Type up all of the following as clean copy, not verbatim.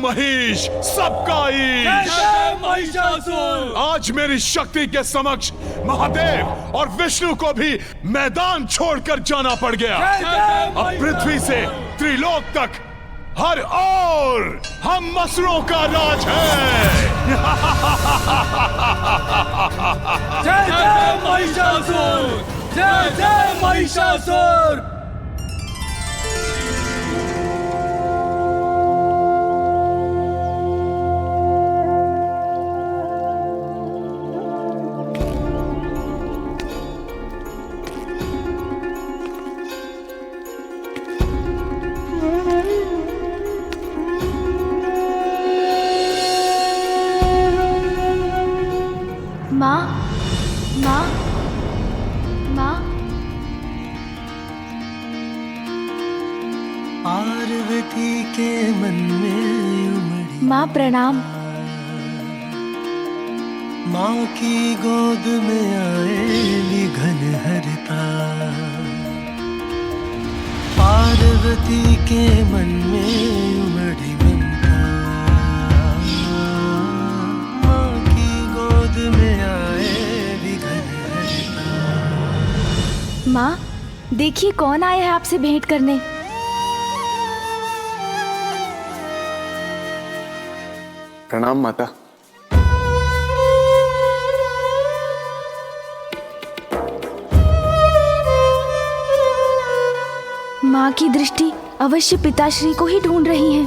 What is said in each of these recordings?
महिष सबका ईश। महिषासुर। आज मेरी शक्ति के समक्ष महादेव और विष्णु को भी मैदान छोड़कर जाना पड़ गया। अब पृथ्वी से त्रिलोक तक हर ओर हम असुरों का राज है। जय जय महिषासुर, जय जय महिषासुर। माँ, माँ, माँ। पार्वती के मन में उमड़ी माँ प्रणाम। माँ की गोद में आए विघन हरता। पार्वती के मन में उमड़ी ममता। माँ की गोद में आए विघन हरता। माँ देखिए कौन आया है आपसे भेंट करने। प्रणाम माता। माँ की दृष्टि अवश्य पिताश्री को ही ढूंढ रही है।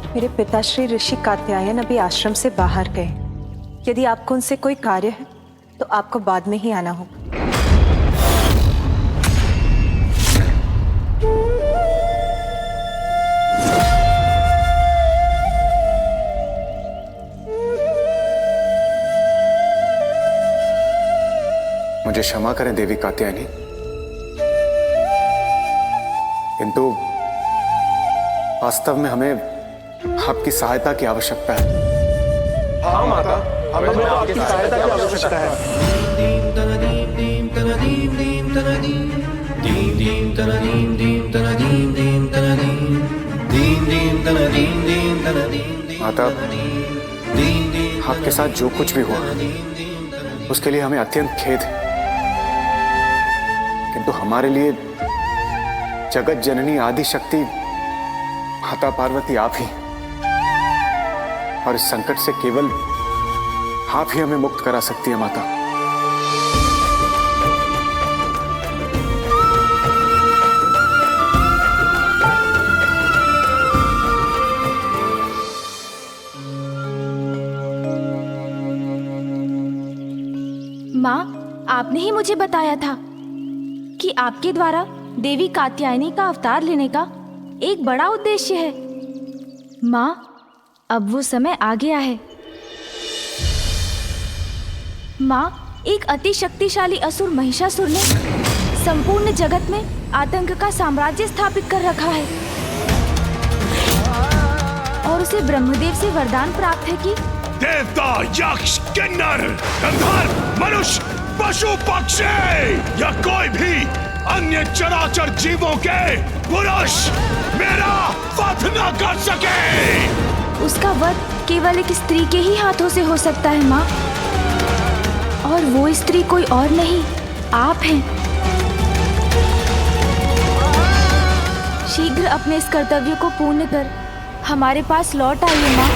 मेरे पिताश्री ऋषि कात्यायन अभी आश्रम से बाहर गए। यदि आपको उनसे कोई कार्य है तो आपको बाद में ही आना होगा। मुझे क्षमा करें देवी कात्यायनी, किंतु वास्तव में हमें आपकी सहायता की आवश्यकता है। हाँ माता, हमें तो आपकी सहायता की आवश्यकता है। माता, आपके साथ जो कुछ भी हुआ उसके लिए हमें अत्यंत खेद है, किंतु हमारे लिए जगत जननी आदि शक्ति माता पार्वती आप ही, और इस संकट से केवल आप ही हमें मुक्त करा सकती है माता। माँ आपने ही मुझे बताया था कि आपके द्वारा देवी कात्यायनी का अवतार लेने का एक बड़ा उद्देश्य है। माँ अब वो समय आ गया है। माँ एक अति शक्तिशाली असुर महिषासुर ने संपूर्ण जगत में आतंक का साम्राज्य स्थापित कर रखा है और उसे ब्रह्मदेव से वरदान प्राप्त है कि देवता, यक्ष, किन्नर, गंधर्व, मनुष्य, पशु, पक्षी या कोई भी अन्य चराचर जीवों के पुरुष मेरा वध न कर सके। उसका वध केवल एक स्त्री के ही हाथों से हो सकता है माँ, और वो स्त्री कोई और नहीं, आप हैं। शीघ्र अपने इस कर्तव्य को पूर्ण कर हमारे पास लौट आइए माँ।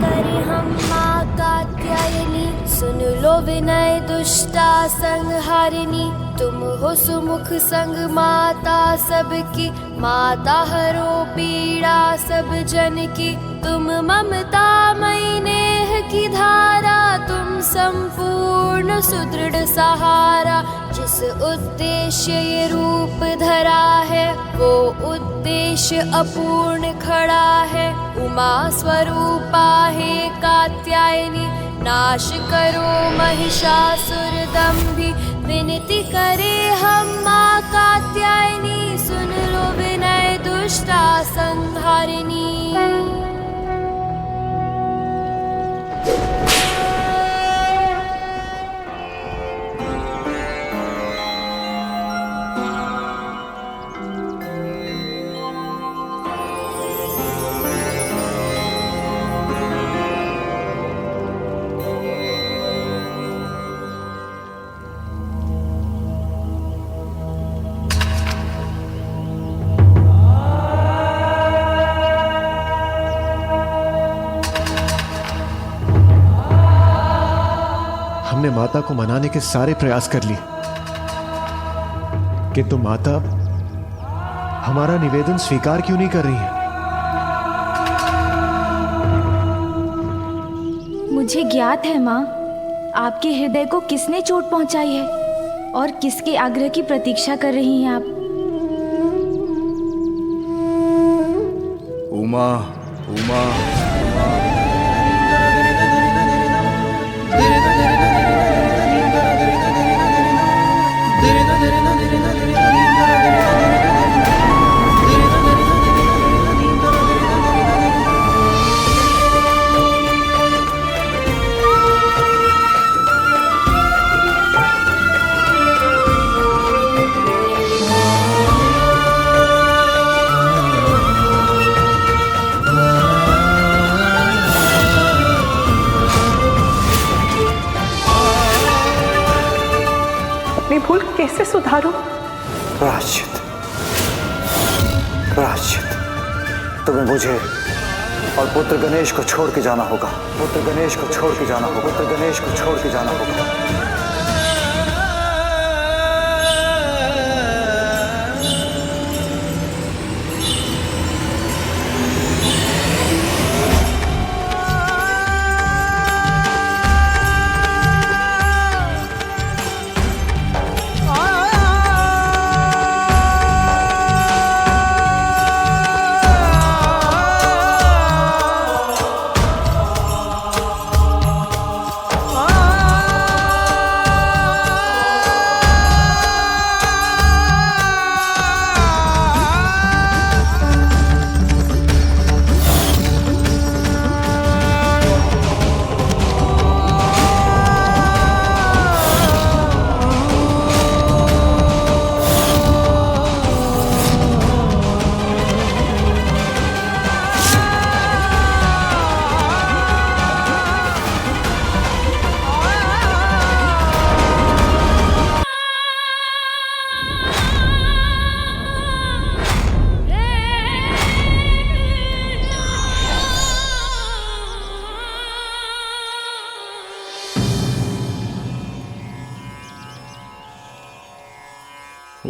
करे हम माँ कात्यायनी, सुन लो विनय दुष्टा संहारिणी। तुम हो सुमुख संग माता सबकी, माता हरो पीड़ा सब जन की। तुम ममता मई नेह की धारा, तुम संपूर्ण सुदृढ़ सहारा। जिस उद्देश्य ये रूप धरा है, वो उद्देश्य अपूर्ण खड़ा है। उमा स्वरूपा हे कात्यायनी, नाश करो महिषासुर दंभी। विनती करे हम माँ कात्यायनी, सुन लो विनय दुष्टा संहारिणी। हमने माता को मनाने के सारे प्रयास कर लिए, किंतु माता हमारा निवेदन स्वीकार क्यों नहीं कर रही है? मुझे ज्ञात है माँ, आपके हृदय को किसने चोट पहुंचाई है और किसके आग्रह की प्रतीक्षा कर रही हैं आप। उमा, उमा, अपनी भूल कैसे सुधारूं? प्रायश्चित, प्रायश्चित। तुम्हें मुझे और पुत्र गणेश को छोड़ के जाना होगा, पुत्र गणेश को छोड़ के जाना होगा, पुत्र गणेश को छोड़ के जाना होगा।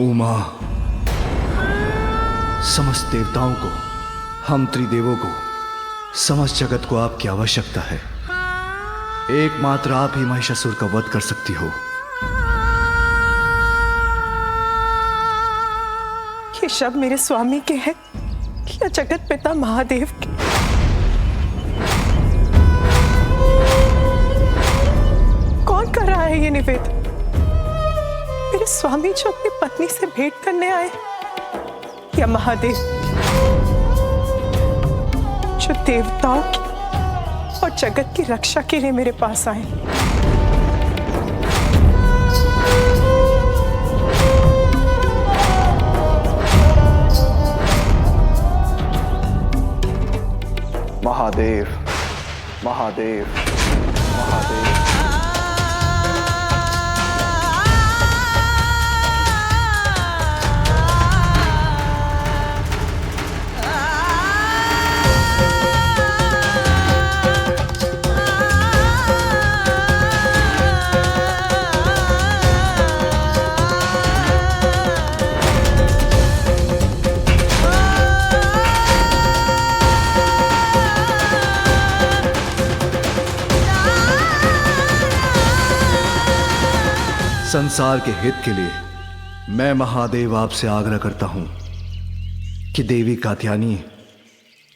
उमा, समस्त देवताओं को, हम त्रिदेवों को, समस्त जगत को आपकी आवश्यकता है। एकमात्र आप ही महिषासुर का वध कर सकती हो। ये शब्द मेरे स्वामी के हैं या जगत पिता महादेव के? कौन कर रहा है ये निवेदन? मेरे स्वामी जो अपनी पत्नी से भेंट करने आए, या महादेव जो देवताओं की और जगत की रक्षा के लिए मेरे पास आए? महादेव, महादेव, महादेव। संसार के हित के लिए मैं महादेव आपसे आग्रह करता हूं कि देवी कात्यायनी,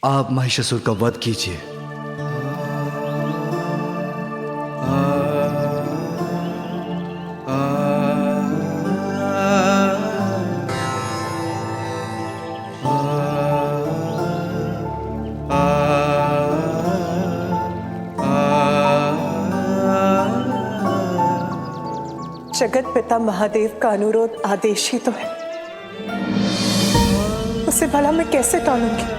आप महिषासुर का वध कीजिए। जगत पिता महादेव का अनुरोध आदेश ही तो है, उसे भला मैं कैसे टालूंगी?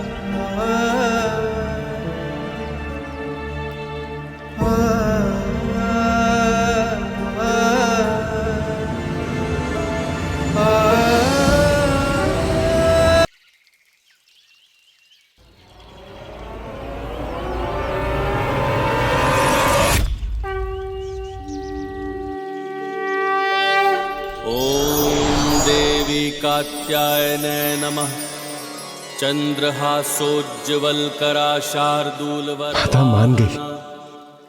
कात्यायने नमः। चंद्रहासोज्ज्वलकरा शार्दूलवर। माता मान गई,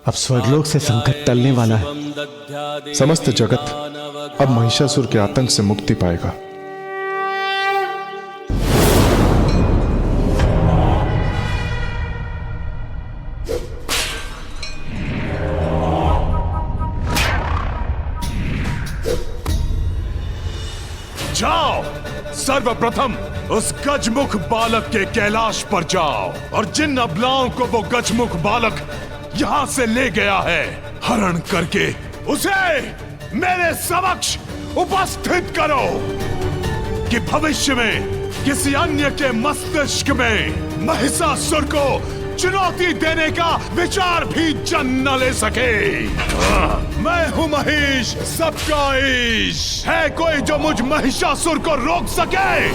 अब स्वर्गलोक से संकट टलने वाला है। समस्त जगत अब महिषासुर के आतंक से मुक्ति पाएगा। जाओ, सर्वप्रथम उस गजमुख बालक के कैलाश पर जाओ और जिन अबलाओं को वो गजमुख बालक यहाँ से ले गया है, हरण करके उसे मेरे समक्ष उपस्थित करो कि भविष्य में किसी अन्य के मस्तिष्क में महिषासुर को चुनौती देने का विचार भी जन्म न ले सके। मैं हूँ महिष, सबका ईश। है कोई जो मुझ महिषासुर को रोक सके?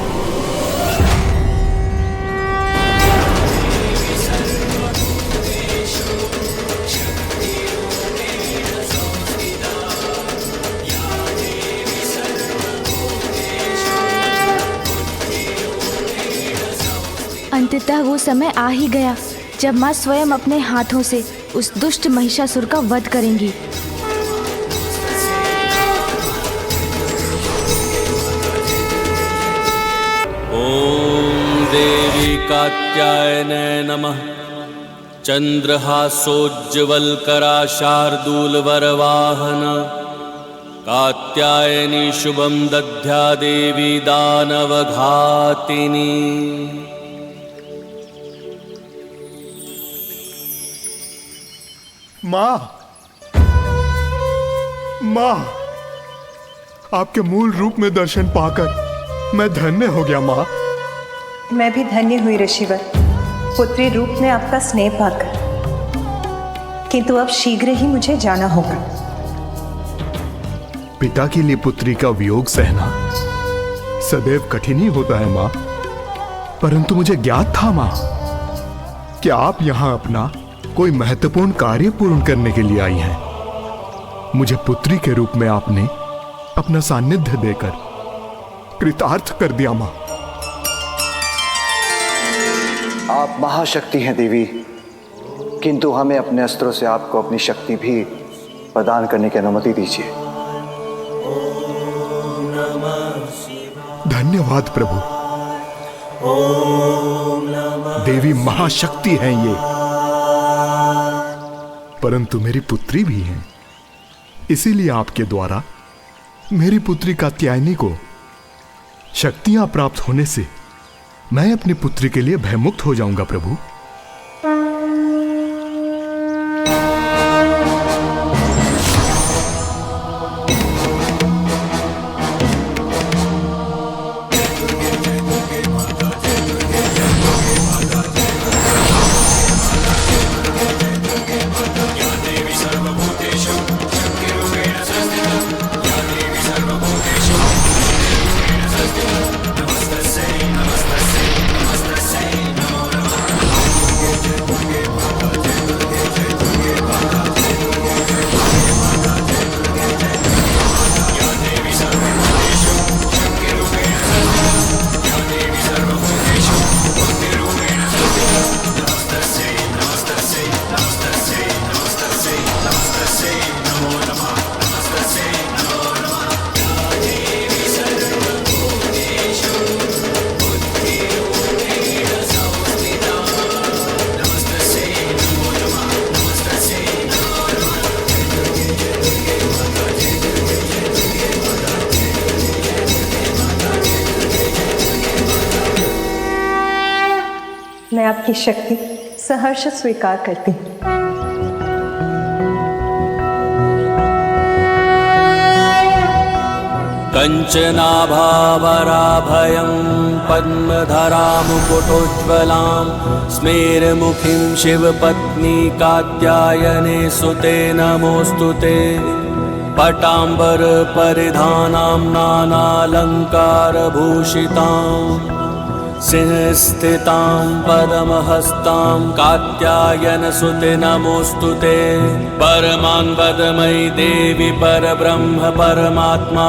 अंततः वो समय आ ही गया जब माँ स्वयं अपने हाथों से उस दुष्ट महिषासुर का वध करेंगी। ओम देवी कात्यायने नमः। चंद्रहासोज्ज्वलकरा शार्दूलवरवाहन। कात्यायनी शुभम दद्या देवी दानवघातिनी। माँ, माँ, आपके मूल रूप में दर्शन पाकर मैं धन्य हो गया माँ। मैं भी धन्य हुई ऋषिवर, पुत्री रूप में आपका स्नेह पाकर। किंतु अब शीघ्र ही मुझे जाना होगा। पिता के लिए पुत्री का वियोग सहना सदैव कठिन ही होता है माँ, परंतु मुझे ज्ञात था माँ कि आप यहाँ अपना कोई महत्वपूर्ण कार्य पूर्ण करने के लिए आई हैं। मुझे पुत्री के रूप में आपने अपना सानिध्य देकर कृतार्थ कर दिया मां। आप महाशक्ति हैं देवी, किंतु हमें अपने अस्त्रों से आपको अपनी शक्ति भी प्रदान करने की अनुमति दीजिए। धन्यवाद प्रभु। देवी महाशक्ति हैं ये, परंतु मेरी पुत्री भी हैं। इसीलिए आपके द्वारा मेरी पुत्री कात्यायनी को शक्तियां प्राप्त होने से मैं अपनी पुत्री के लिए भयमुक्त हो जाऊंगा प्रभु। मैं आपकी शक्ति सहर्ष स्वीकार करती हूँ। कंचनाभावराभयं पद्मधरां मुकुटोज्ज्वलां स्मेरमुखीं शिवपत्नी कात्यायने सुते नमोऽस्तुते। पटाम्बरपरिधानां नानालङ्कारभूषितां सिंहस्थितां पद्महस्तां कात्यायनसुते नमोऽस्तुते। परमान्वदमयी देवी परब्रह्म परमात्मा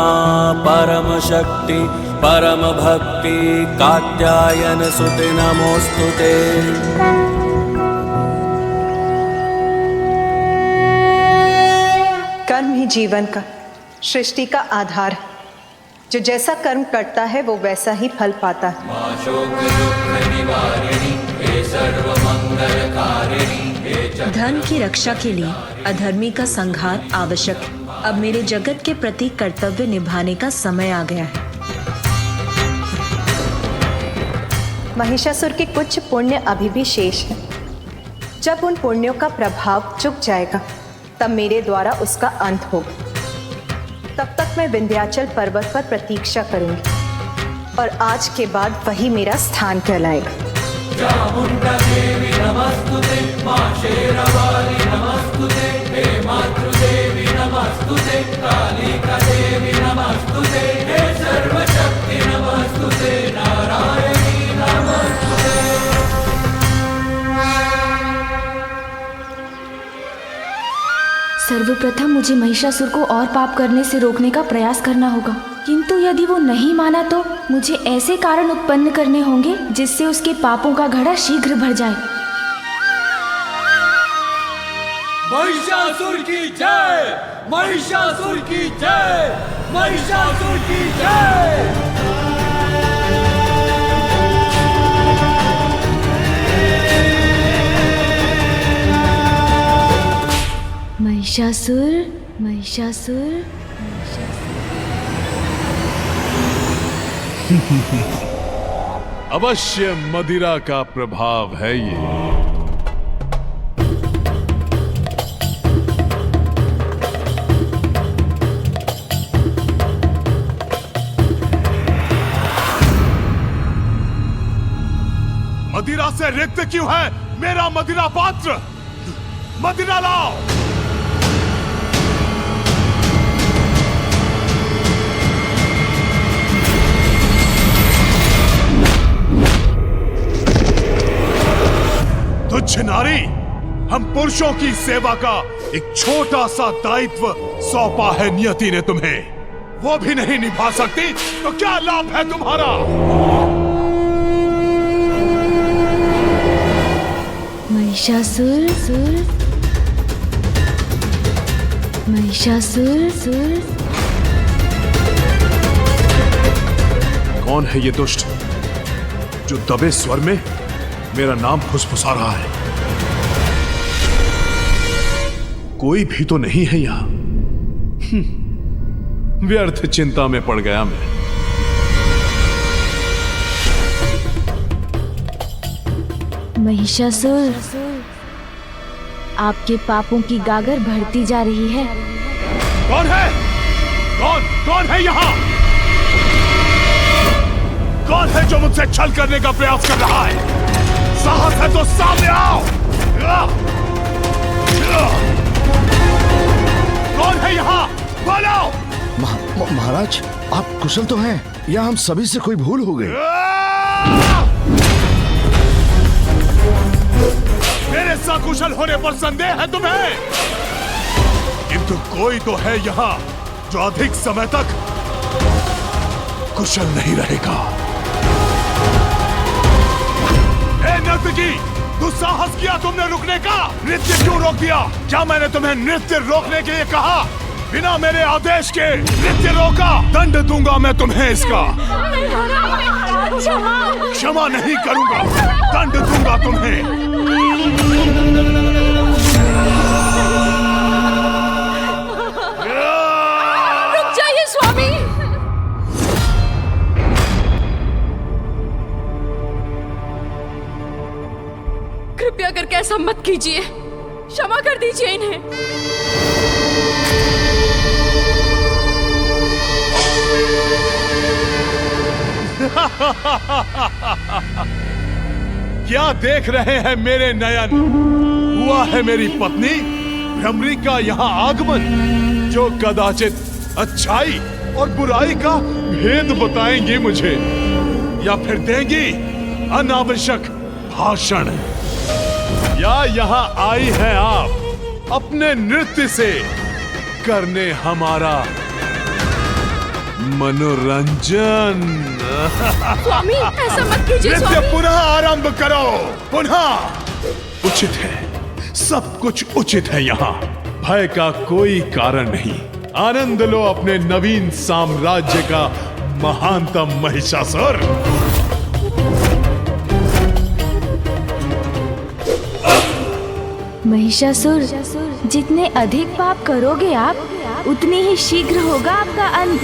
परमशक्ति परम भक्ति कात्यायन सुते नमोस्तुते। कर्म ही जीवन का, सृष्टि का आधार है। जो जैसा कर्म करता है वो वैसा ही फल पाता है। धर्म की रक्षा के लिए अधर्मी का संहार आवश्यक है। अब मेरे जगत के प्रति कर्तव्य निभाने का समय आ गया है। महिषासुर के कुछ पुण्य अभी भी शेष है। जब उन पुण्यों का प्रभाव चुक जाएगा तब मेरे द्वारा उसका अंत होगा। तब तक मैं विंध्याचल पर्वत पर प्रतीक्षा करूंगी और आज के बाद वही मेरा स्थान कहलाएगा। सर्वप्रथम मुझे महिषासुर को और पाप करने से रोकने का प्रयास करना होगा, किंतु यदि वो नहीं माना तो मुझे ऐसे कारण उत्पन्न करने होंगे जिससे उसके पापों का घड़ा शीघ्र भर जाए। महिषासुर की जय, महिषासुर की जय, महिषासुर की जय। महिषासुर, महिषासुर, अवश्य मदिरा का प्रभाव है ये। मदिरा से रिक्त क्यों है मेरा मदिरा पात्र? मदिरा लाओ। तुच्छ नारी, हम पुरुषों की सेवा का एक छोटा सा दायित्व सौंपा है नियति ने तुम्हें, वो भी नहीं निभा सकती तो क्या लाभ है तुम्हारा? महिषासुर, महिषासुर, कौन है ये दुष्ट जो दबे स्वर में मेरा नाम फुसफुसा रहा है? कोई भी तो नहीं है यहां। व्यर्थ चिंता में पड़ गया मैं। महिषासुर, आपके पापों की गागर बढ़ती जा रही है। कौन है? कौन है यहाँ? कौन है जो मुझसे छल करने का प्रयास कर रहा है? साहस है तो सामने आओ। कौन है यहाँ? बोलो। महाराज, आप कुशल तो हैं या हम सभी से कोई भूल हो गई? मेरे सकुशल होने पर संदेह है तुम्हें? किंतु कोई तो है यहाँ जो अधिक समय तक कुशल नहीं रहेगा। नर्तकी, दुस्साहस किया तुमने रुकने का? नृत्य क्यों रोक दिया? क्या मैंने तुम्हें नृत्य रोकने के लिए कहा? बिना मेरे आदेश के नृत्य रोका, दंड दूंगा मैं तुम्हें इसका। क्षमा नहीं करूंगा, दंड दूंगा तुम्हें। रुक जाइए स्वामी। कृपया करके ऐसा मत कीजिए, क्षमा कर दीजिए इन्हें। क्या देख रहे हैं मेरे नयन? हुआ है मेरी पत्नी भ्रमरी का यहाँ आगमन, जो कदाचित अच्छाई और बुराई का भेद बताएंगी मुझे, या फिर देंगी अनावश्यक भाषण। या यहाँ आई हैं आप अपने नृत्य से करने हमारा मनोरंजन। स्वामी ऐसा मत कीजिए नृत्य स्वामी। पुनः आरंभ करो, पुनः। उचित है, सब कुछ उचित है यहाँ। भय का कोई कारण नहीं। आनंद लो अपने नवीन साम्राज्य का महानतम महिषासुर। महिषासुर, जितने अधिक पाप करोगे आप, उतनी ही शीघ्र होगा आपका अंत।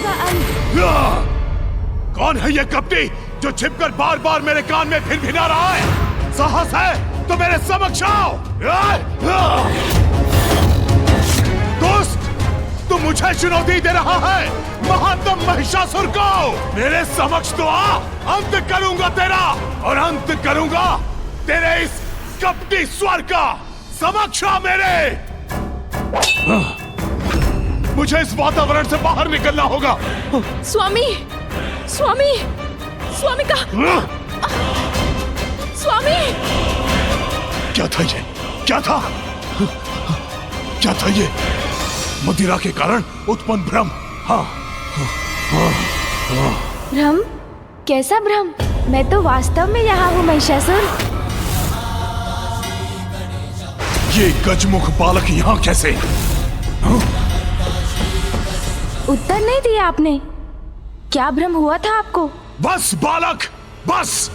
कौन है ये कपटी जो छिपकर बार बार मेरे कान में भिनभिना रहा है? साहस है तो मेरे समक्ष आओ। दोस्त, तू मुझे चुनौती दे रहा है महानतम महिषासुर को? मेरे समक्ष तो आ, अंत करूंगा तेरा, और अंत करूंगा तेरे इस कपटी स्वर का। समक्ष आ मेरे। मुझे इस वातावरण से बाहर निकलना होगा। स्वामी, स्वामी, स्वामी का स्वामी। क्या था ये? क्या था? क्या था ये? मदिरा के कारण उत्पन्न भ्रम। हाँ, भ्रम? कैसा भ्रम? मैं तो वास्तव में यहाँ हूँ महिषासुर। ये गजमुख बालक यहाँ कैसे? उत्तर नहीं दिया आपने। क्या भ्रम हुआ था आपको? बस बालक, बस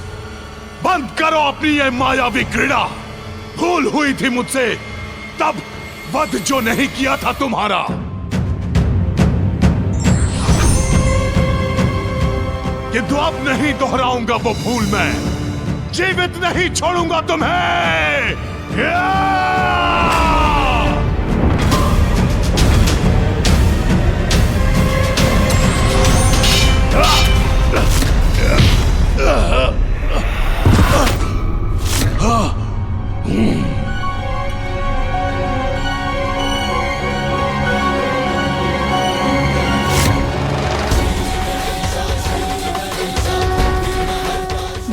बंद करो अपनी ये मायावी क्रीड़ा। भूल हुई थी मुझसे तब वध जो नहीं किया था तुम्हारा। किंतु अब नहीं दोहराऊंगा वो भूल मैं। जीवित नहीं छोड़ूंगा तुम्हें।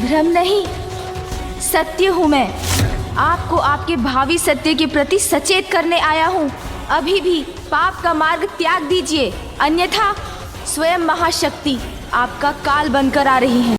भ्रम नहीं, सत्य हूँ मैं। आपको आपके भावी सत्य के प्रति सचेत करने आया हूँ। अभी भी पाप का मार्ग त्याग दीजिए, अन्यथा स्वयं महाशक्ति आपका काल बनकर आ रही है।